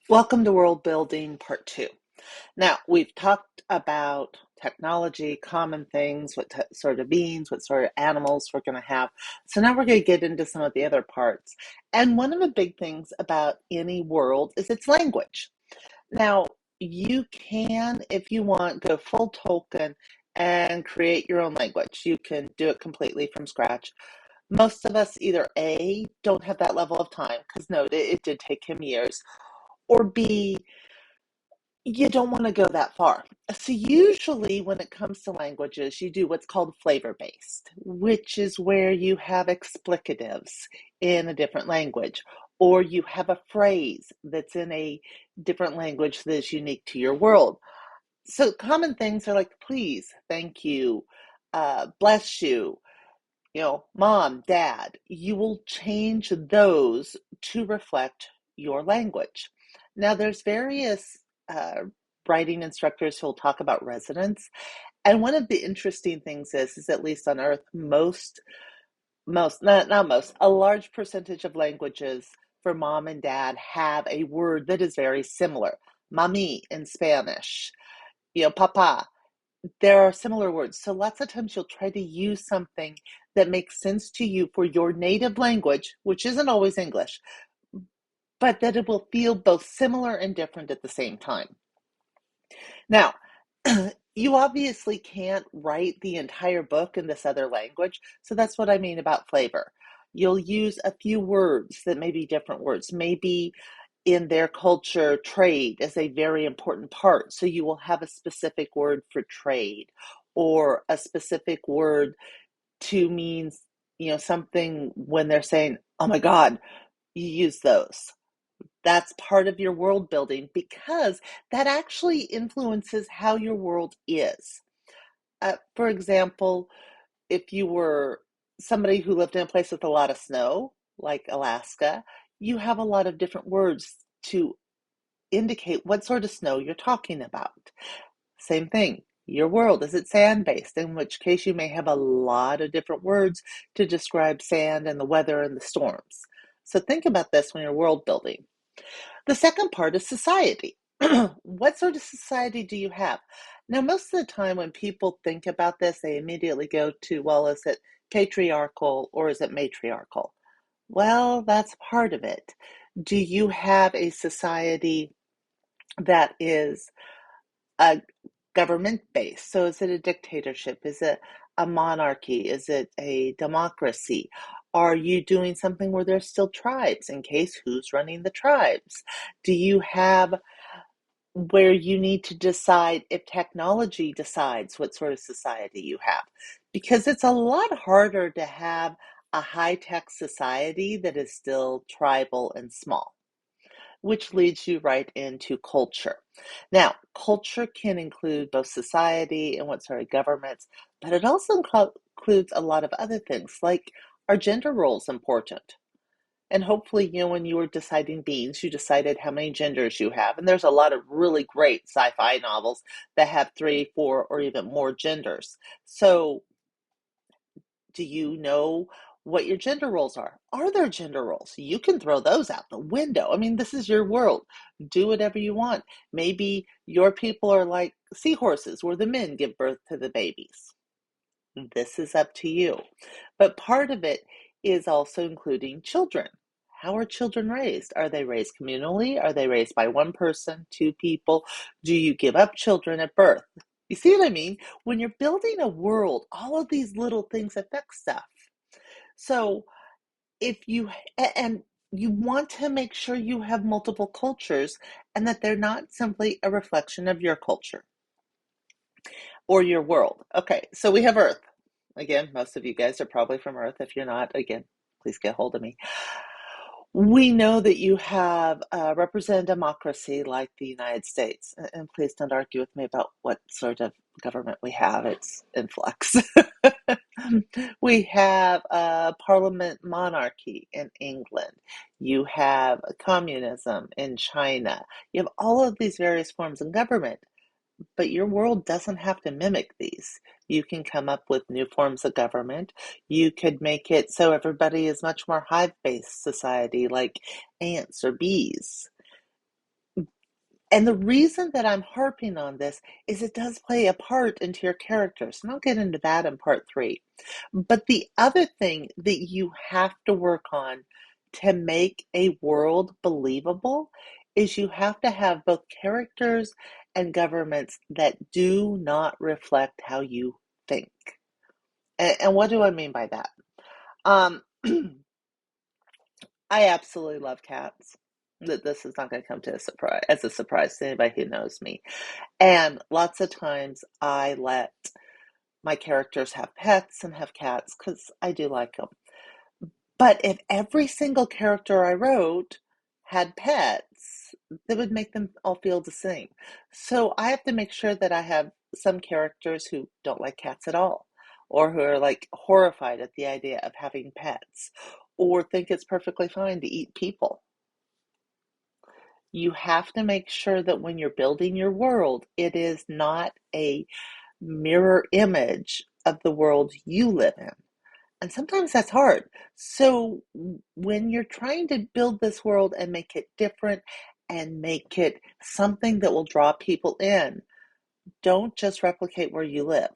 Welcome to World Building Part 2. Now, we've talked about technology, common things, what sort of beings, what sort of animals we're going to have. So now we're going to get into some of the other parts. And one of the big things about any world is its language. Now, you can, if you want, go full Tolkien and create your own language. You can do it completely from scratch. Most of us either A, don't have that level of time, because no, it did take him years, or B, you don't want to go that far. So usually when it comes to languages, you do what's called flavor-based, which is where you have explicatives in a different language, or you have a phrase that's in a different language that is unique to your world. So common things are like please, thank you, bless you, mom, dad. You will change those to reflect your language. Now, there's various uh, writing instructors who'll talk about resonance. And one of the interesting things is at least on Earth, not most, a large percentage of languages for mom and dad have a word that is very similar. Mami in Spanish, papa. There are similar words. So lots of times you'll try to use something that makes sense to you for your native language, which isn't always English, but that it will feel both similar and different at the same time. Now, you obviously can't write the entire book in this other language, so that's what I mean about flavor. You'll use a few words that may be different words. Maybe in their culture, trade is a very important part, so you will have a specific word for trade or a specific word to mean, something when they're saying, oh my God, you use those. That's part of your world building because that actually influences how your world is. For example, if you were somebody who lived in a place with a lot of snow, like Alaska, you have a lot of different words to indicate what sort of snow you're talking about. Same thing. Your world, is it sand-based? In which case you may have a lot of different words to describe sand and the weather and the storms. So think about this when you're world building. The second part is society. What sort of society do you have? Now, most of the time when people think about this, they immediately go to, well, is it patriarchal or is it matriarchal? Well, that's part of it. Do you have a society that is a government based? So is it a dictatorship? Is it a monarchy? Is it a democracy? Are you doing something where there's still tribes? In case, who's running the tribes? Do you have where you need to decide if technology decides what sort of society you have? Because it's a lot harder to have a high-tech society that is still tribal and small, which leads you right into culture. Now, culture can include both society and what sort of governments, but it also includes a lot of other things, like are gender roles important? And hopefully, when you were deciding beings, you decided how many genders you have. And there's a lot of really great sci-fi novels that have three, four, or even more genders. So do you know what your gender roles are? Are there gender roles? You can throw those out the window. I mean, this is your world. Do whatever you want. Maybe your people are like seahorses, where the men give birth to the babies. This is up to you. But part of it is also including children. How are children raised? Are they raised communally? Are they raised by one person, two people? Do you give up children at birth? You see what I mean? When you're building a world, all of these little things affect stuff. So if you, and you want to make sure you have multiple cultures and that they're not simply a reflection of your culture or your world. Okay, so we have Earth. Again, most of you guys are probably from Earth. If you're not, again, please get hold of me. We know that you have representative democracy like the United States. And please don't argue with me about what sort of government we have. It's in flux. We have a parliament monarchy in England. You have communism in China. You have all of these various forms of government. But your world doesn't have to mimic these. You can come up with new forms of government. You could make it so everybody is much more hive-based society, like ants or bees. And the reason that I'm harping on this is it does play a part into your characters, and I'll get into that in part three. But the other thing that you have to work on to make a world believable is you have to have both characters and governments that do not reflect how you think. And what do I mean by that? Um, I absolutely love cats. This is not going to come to as a surprise to anybody who knows me. And lots of times I let my characters have pets and have cats because I do like them. But if every single character I wrote had pets, that would make them all feel the same. So I have to make sure that I have some characters who don't like cats at all, or who are like horrified at the idea of having pets, or think it's perfectly fine to eat people. You have to make sure that when you're building your world, it is not a mirror image of the world you live in. And sometimes that's hard. So when you're trying to build this world and make it different and make it something that will draw people in, don't just replicate where you live.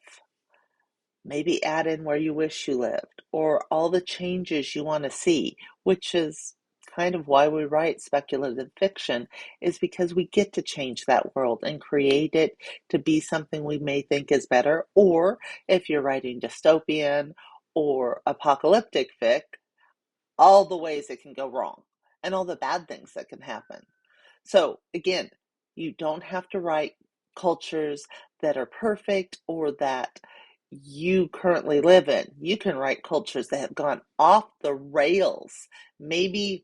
Maybe add in where you wish you lived or all the changes you want to see, which is kind of why we write speculative fiction, is because we get to change that world and create it to be something we may think is better. Or if you're writing dystopian or apocalyptic fic, all the ways it can go wrong and all the bad things that can happen. So again, you don't have to write cultures that are perfect or that you currently live in. You can write cultures that have gone off the rails. Maybe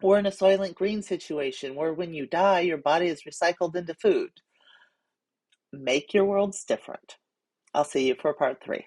we're in a Soylent Green situation where when you die, your body is recycled into food. Make your worlds different. I'll see you for part three.